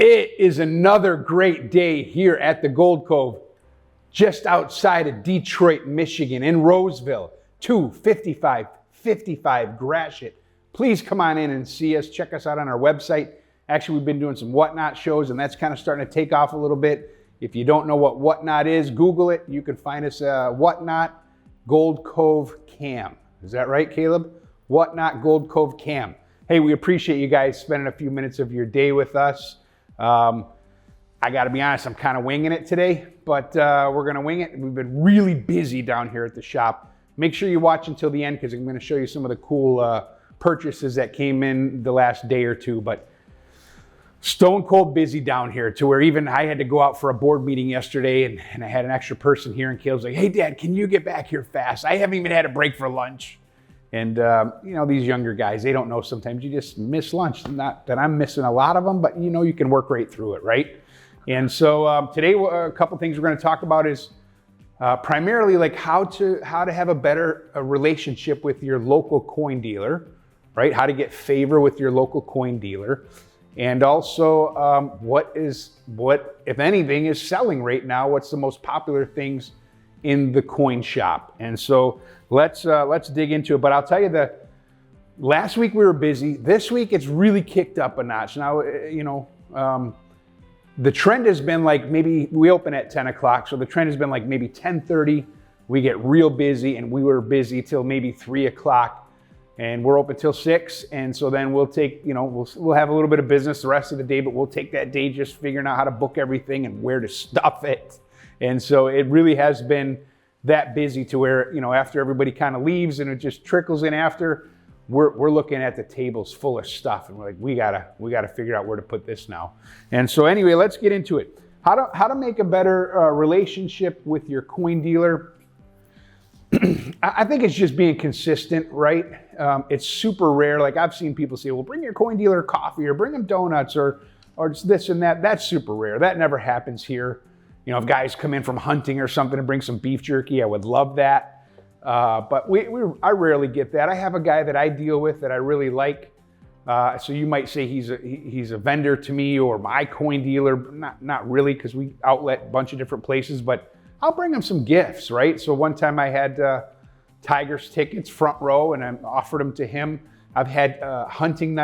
It is another great day here at the Gold Cove, just outside of Detroit, Michigan, in Roseville, 25555 Gratiot. Please come on in and see us. Check us out on our website. Actually, we've been doing some Whatnot shows, and that's kind of starting to take off a little bit. If you don't know what Whatnot is, Google it. You can find us Whatnot Gold Cove Cam. Is that right, Caleb? Whatnot Gold Cove Cam. Hey, we appreciate you guys spending a few minutes of your day with us. I got to be honest, I'm kind of winging it today, but we're going to wing it. We've been really busy down here at the shop. Make sure you watch until the end because I'm going to show you some of the cool purchases that came in the last day or two. But stone cold busy down here to where even I had to go out for a board meeting yesterday and I had an extra person here and Caleb's like, hey, Dad, can you get back here fast? I haven't even had a break for lunch. And, you know, these younger guys, they don't know sometimes you just miss lunch. Not that I'm missing a lot of them, but, you know, you can work right through it, right? And so today, a couple things we're going to talk about is primarily like how to have a better relationship with your local coin dealer, right? How to get favor with your local coin dealer. And also what, if anything, is selling right now? What's the most popular things in the coin shop? And so let's dig into it. But I'll tell you, last week we were busy. This week it's really kicked up a notch. Now, you know, the trend has been like maybe we open at 10 o'clock. So the trend has been like maybe 10:30. We get real busy, and we were busy till maybe 3 o'clock, and we're open till 6. And so then we'll take, you know, we'll have a little bit of business the rest of the day, but we'll take that day just figuring out how to book everything and where to stuff it. And so it really has been that busy to where, you know, after everybody kind of leaves and it just trickles in after, we're looking at the tables full of stuff and we're like, we gotta figure out where to put this now. And so anyway, let's get into it. How to make a better relationship with your coin dealer. I think it's just being consistent, right? It's super rare. Like I've seen people say, well, bring your coin dealer coffee or bring them donuts or just this and that. That's super rare. That never happens here. You know, if guys come in from hunting or something and bring some beef jerky, I would love that. But I rarely get that. I have a guy that I deal with that I really like. So you might say he's a vendor to me or my coin dealer. Not really, because we outlet a bunch of different places, but I'll bring him some gifts, right? So one time I had Tigers tickets front row and I offered them to him. I've had hunting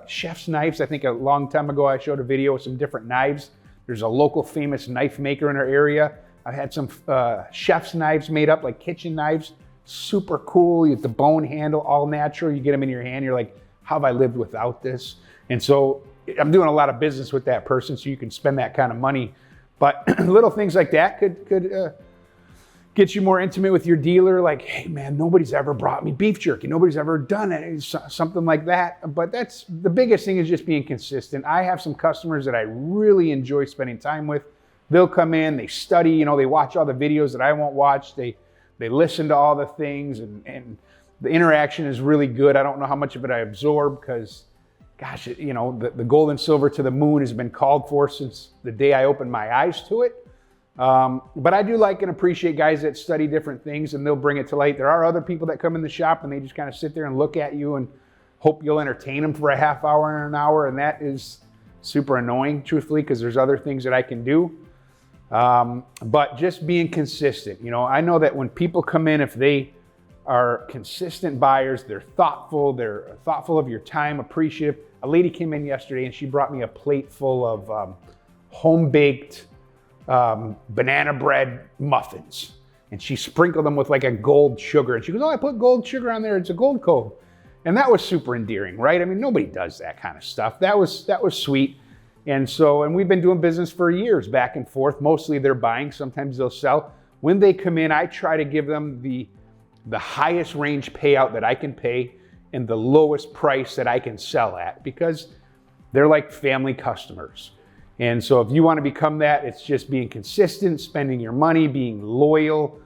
chef's knives. I think a long time ago I showed a video of some different knives. There's a local famous knife maker in our area. I've had some chef's knives made up, like kitchen knives. Super cool. You get the bone handle, all natural. You get them in your hand. You're like, how have I lived without this? And so I'm doing a lot of business with that person, so you can spend that kind of money. But little things like that could get you more intimate with your dealer. Like, hey man, nobody's ever brought me beef jerky. Nobody's ever done it. Something like that. But that's the biggest thing, is just being consistent. I have some customers that I really enjoy spending time with. They'll come in, they study, you know, they watch all the videos that I won't watch. They listen to all the things, and the interaction is really good. I don't know how much of it I absorb because, gosh, you know, the gold and silver to the moon has been called for since the day I opened my eyes to it. But I do like and appreciate guys that study different things and they'll bring it to light. There are other people that come in the shop and they just kind of sit there and look at you and hope you'll entertain them for a half hour and an hour. And that is super annoying, truthfully, because there's other things that I can do. But just being consistent. You know, I know that when people come in, if they are consistent buyers, they're thoughtful of your time, appreciative. A lady came in yesterday and she brought me a plate full of home-baked banana bread muffins, and she sprinkled them with like a gold sugar, and she goes, oh, I put gold sugar on there, it's a Gold Cove. And that was super endearing, right? I mean, nobody does that kind of stuff. That was sweet. And we've been doing business for years, back and forth. Mostly they're buying, sometimes they'll sell. When they come in, I try to give them the highest range payout that I can pay and the lowest price that I can sell at, because they're like family customers. And so if you want to become that, it's just being consistent, spending your money, being loyal,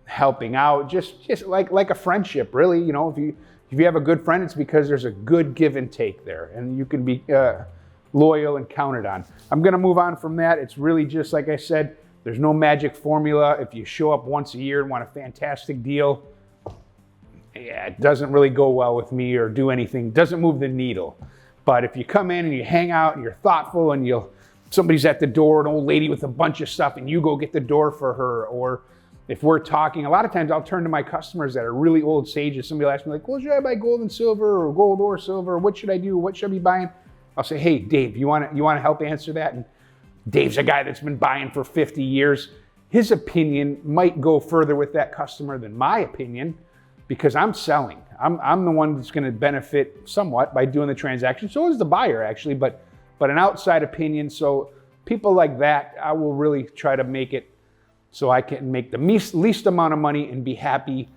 helping out, just like a friendship, really. You know, if you have a good friend, it's because there's a good give and take there, and you can be loyal and counted on. I'm going to move on from that. It's really just, like I said, there's no magic formula. If you show up once a year and want a fantastic deal, yeah, it doesn't really go well with me or do anything, doesn't move the needle. But if you come in and you hang out and you're thoughtful and somebody's at the door, an old lady with a bunch of stuff, and you go get the door for her, or if we're talking, a lot of times I'll turn to my customers that are really old sages. Somebody will ask me like, well, should I buy gold and silver, or gold or silver? What should I do? What should I be buying? I'll say, hey, Dave, you want to help answer that? And Dave's a guy that's been buying for 50 years. His opinion might go further with that customer than my opinion, because I'm selling. I'm the one that's going to benefit somewhat by doing the transaction. So is the buyer, actually, but an outside opinion. So people like that, I will really try to make it so I can make the least amount of money and be happy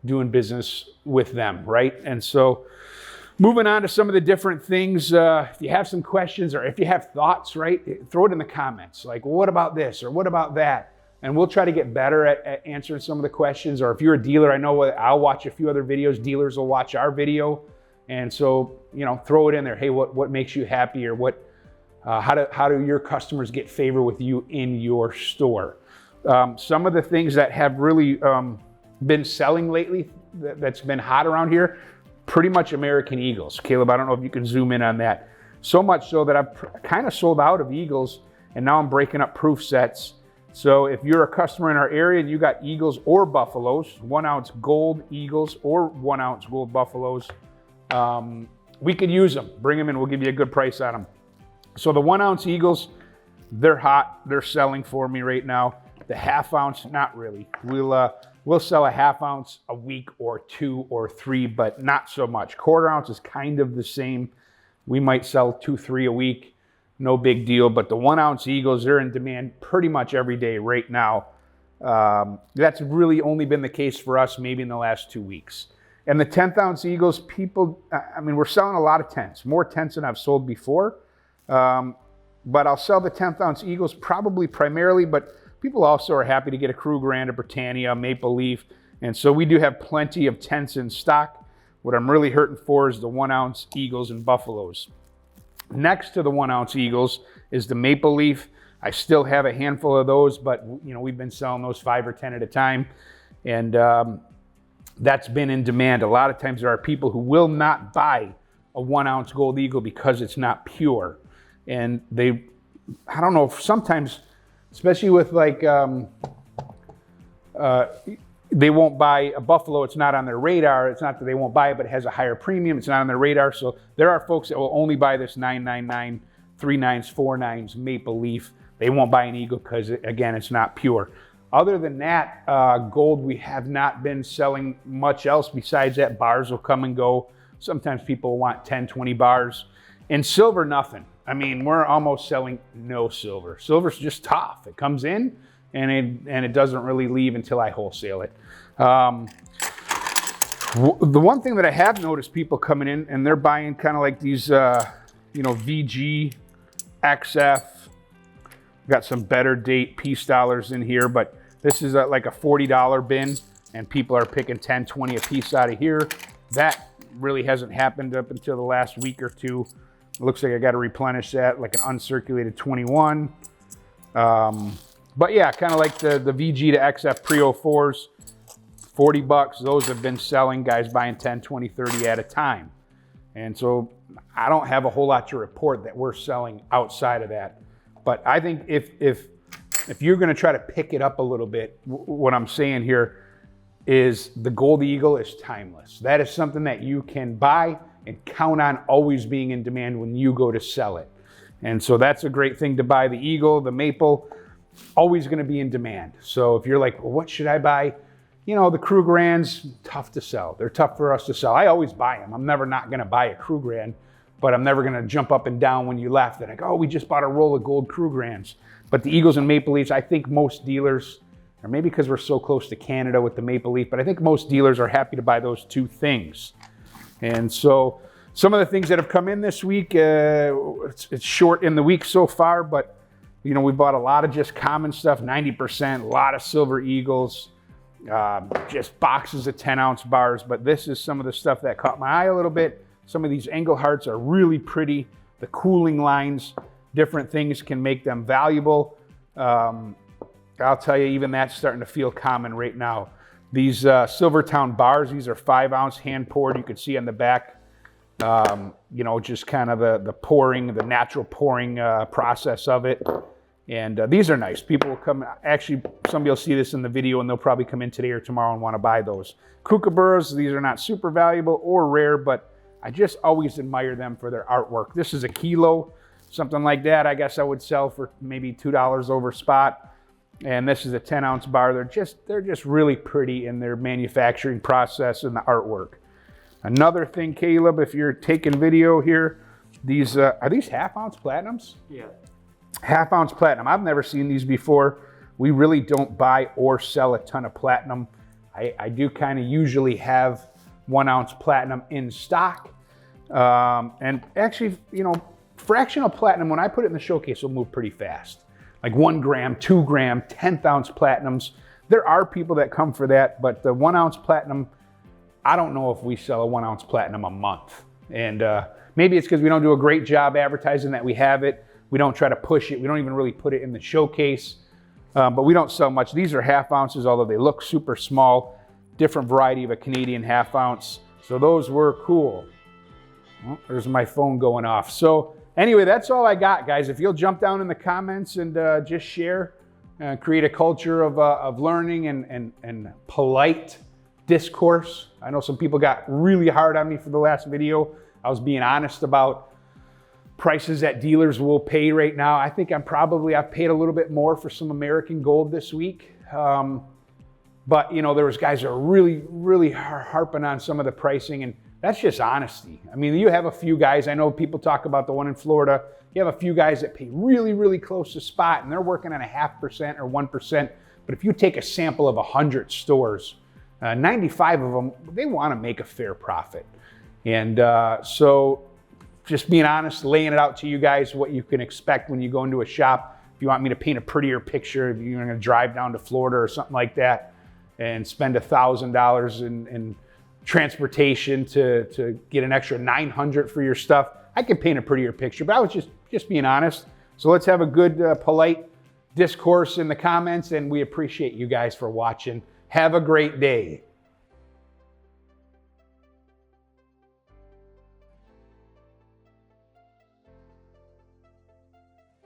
doing business with them, right? And so moving on to some of the different things, if you have some questions or if you have thoughts, right, throw it in the comments. Like, well, what about this or what about that? And we'll try to get better at answering some of the questions. Or if you're a dealer, I know I'll watch a few other videos. Dealers will watch our video. And so, throw it in there. Hey, what makes you happy, or how do your customers get favor with you in your store? Some of the things that have really been selling lately that's been hot around here, pretty much American Eagles. Caleb, I don't know if you can zoom in on that. So much so that I've kind of sold out of Eagles, and now I'm breaking up proof sets. So if you're a customer in our area and you got Eagles or Buffaloes, 1 ounce gold Eagles or 1 ounce gold Buffaloes, we could use them. Bring them in, we'll give you a good price on them. So the 1 ounce Eagles, they're hot. They're selling for me right now. The half ounce, not really. We'll sell a half ounce a week or 2 or 3, but not so much. Quarter ounce is kind of the same. We might sell 2, 3 a week. No big deal. But the 1 ounce Eagles, they're in demand pretty much every day right now. That's really only been the case for us maybe in the last 2 weeks. And the 10th ounce Eagles, we're selling a lot of tents, more tents than I've sold before. But I'll sell the 10th ounce Eagles probably primarily, but people also are happy to get a Krugerrand, a Britannia, a Maple Leaf. And so we do have plenty of tents in stock. What I'm really hurting for is the 1 ounce Eagles and Buffaloes. Next to the 1 ounce Eagles is the Maple Leaf. I still have a handful of those, but we've been selling those 5 or 10 at a time. And that's been in demand. A lot of times there are people who will not buy a 1 ounce gold Eagle because it's not pure. And I don't know, sometimes, especially with they won't buy a Buffalo. It's not on their radar. It's not that they won't buy it, but it has a higher premium. It's not on their radar. So there are folks that will only buy this 999, 39s, 49s Maple Leaf. They won't buy an Eagle because, again, it's not pure. Other than that, gold, we have not been selling much else besides that. Bars will come and go. Sometimes people want 10, 20 bars. And silver, nothing. We're almost selling no silver. Silver's just tough. It comes in, and it doesn't really leave until I wholesale it. The one thing that I have noticed people coming in and they're buying kind of like these, VG, XF. Got some better date piece dollars in here, but this is like a $40 bin, and people are picking 10, 20 a piece out of here. That really hasn't happened up until the last week or two. It looks like I got to replenish that, like an uncirculated 21. But yeah, kind of like the VG to XF pre-04s, $40. Those have been selling, guys buying 10, 20, 30 at a time. And so I don't have a whole lot to report that we're selling outside of that. But I think if you're going to try to pick it up a little bit, what I'm saying here is the Gold Eagle is timeless. That is something that you can buy and count on always being in demand when you go to sell it. And so that's a great thing to buy. The Eagle, the Maple, always going to be in demand. So if you're like, well, what should I buy? The Krugerrands, tough to sell. They're tough for us to sell. I always buy them. I'm never not going to buy a Krugerrand, but I'm never going to jump up and down when you laugh. They're like, oh, we just bought a roll of gold Krugerrands. But the Eagles and Maple Leafs, I think most dealers, or maybe because we're so close to Canada with the Maple Leaf, but I think most dealers are happy to buy those two things. And so some of the things that have come in this week, it's short in the week so far, but we bought a lot of just common stuff, 90%, a lot of Silver Eagles, just boxes of 10-ounce bars. But this is some of the stuff that caught my eye a little bit. Some of these Engleharts are really pretty. The cooling lines, different things can make them valuable. I'll tell you, even that's starting to feel common right now. These Silvertown bars, these are 5-ounce hand poured. You can see on the back, you know, just kind of the pouring, the natural pouring process of it. And these are nice. People will come, actually, somebody will see this in the video and they'll probably come in today or tomorrow and want to buy those. Kookaburras, these are not super valuable or rare, but I just always admire them for their artwork. This is a kilo, something like that. I guess I would sell for maybe $2 over spot. And this is a 10-ounce bar. They're just really pretty in their manufacturing process and the artwork. Another thing, Caleb, if you're taking video here, these are these half-ounce platinums? Yeah. Half-ounce platinum. I've never seen these before. We really don't buy or sell a ton of platinum. I do kind of usually have 1-ounce platinum in stock. And actually, you know, fractional platinum, when I put it in the showcase, will move pretty fast. Like 1 gram, 2 gram, 10th-ounce platinums. There are people that come for that, but the 1-ounce platinum, I don't know if we sell a 1-ounce platinum a month. And maybe it's because we don't do a great job advertising that we have it. We don't try to push it. We don't even really put it in the showcase. But we don't sell much. These are half ounces, although they look super small. Different variety of a Canadian half ounce. So those were cool. Oh, there's my phone going off. So anyway, that's all I got, guys. If you'll jump down in the comments and just share, create a culture of learning and polite discourse. I know some people got really hard on me for the last video. I was being honest about prices that dealers will pay right now. I think I've paid a little bit more for some American gold this week. But you know, there was guys that are really harping on some of the pricing, and that's just honesty. I mean, you have a few guys, I know people talk about the one in Florida. You have a few guys that pay really close to spot, and they're working on 0.5% or 1%. But if you take a sample of 100 stores, 95 of them, they want to make a fair profit. And so just being honest, laying it out to you guys, what you can expect when you go into a shop. If you want me to paint a prettier picture, if you're going to drive down to Florida or something like that and spend $1,000 in transportation to get an extra $900 for your stuff, I can paint a prettier picture. But I was just being honest. So let's have a good, polite discourse in the comments, and we appreciate you guys for watching. Have a great day.